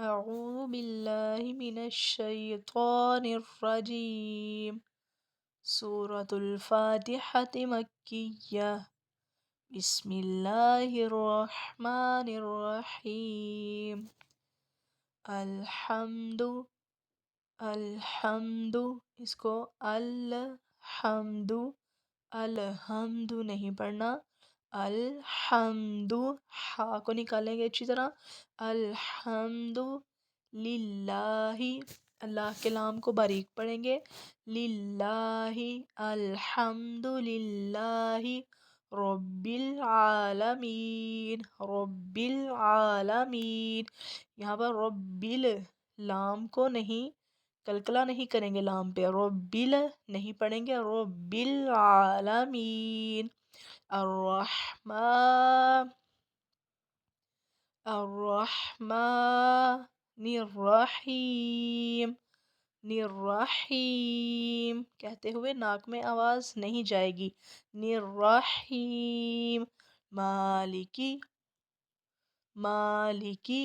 اعوذ باللہ من الشیطان الرجیم۔ سورة الفاتحة مکیہ۔ بسم اللہ الرحمن الرحیم۔ الحمد، الحمد، اس کو الحمد، الحمد نہیں پڑھنا، الحمد، ہا کو نکالیں گے اچھی طرح، الحمد للہ، اللہ کے لام کو باریک پڑھیں گے، للہ، الحمد للہ، رب العالمین، رب العالمین، یہاں پر رب لام کو نہیں کلکلا نہیں کریں گے، لام پہ رب نہیں پڑھیں گے، رب العالمین، الرحمن، الرحمن الرحیم، الرحیم کہتے ہوئے ناک میں آواز نہیں جائے گی، الرحیم، مالکی، مالکی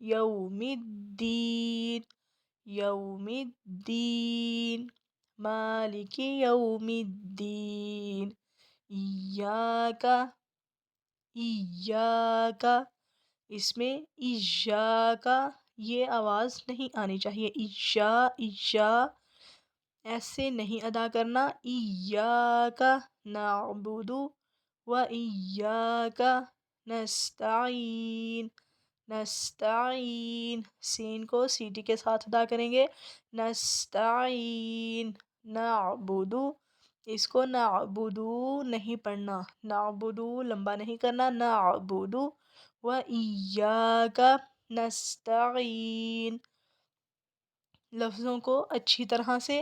یوم الدین، یوم الدین، مالکی یوم الدین، ایاک، ایاک، اس میں ایاک یہ آواز نہیں آنی چاہیے، ایجا ایسے نہیں ادا کرنا، ایاک نعبد و ایاک نستعین، نستعین سین کو سیٹی کے ساتھ ادا کریں گے، نستعین، نعبد، اس کو نعبدو نہیں پڑھنا، نعبدو لمبا نہیں کرنا، نعبد و ایاک نستعین، لفظوں کو اچھی طرح سے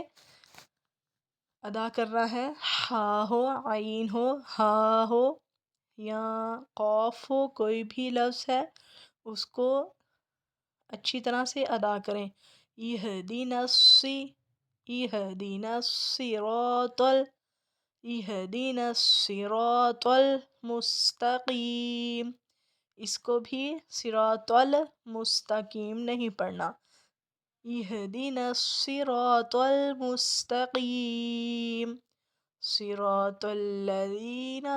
ادا کرنا ہے، ہا ہو، عین ہو، ہا ہو یا قاف ہو، کوئی بھی لفظ ہے اس کو اچھی طرح سے ادا کریں، اہدنا اہدنا الصراط، اہدنا الصراط المستقیم، اس کو بھی صراط المستقیم نہیں پڑھنا، اہدنا الصراط المستقیم، صراط الذین،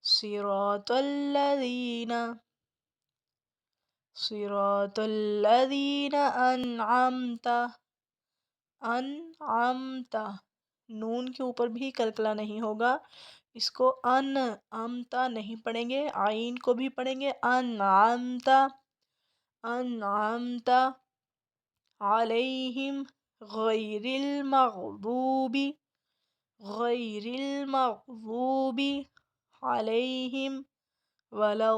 صراط الذین، صراط الذین انعمت، انعمت، نون کے اوپر بھی کلکلا نہیں ہوگا، اس کو انعمت نہیں پڑھیں گے، عین کو بھی پڑھیں گے، انعمت، انعمت علیہم غیر المغضوب، غیر المغضوب علیہم ولا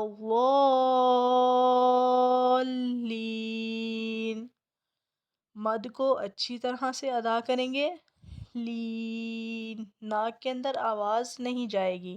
الضالین، مد کو اچھی طرح سے ادا کریں گے، لین، ناک کے اندر آواز نہیں جائے گی،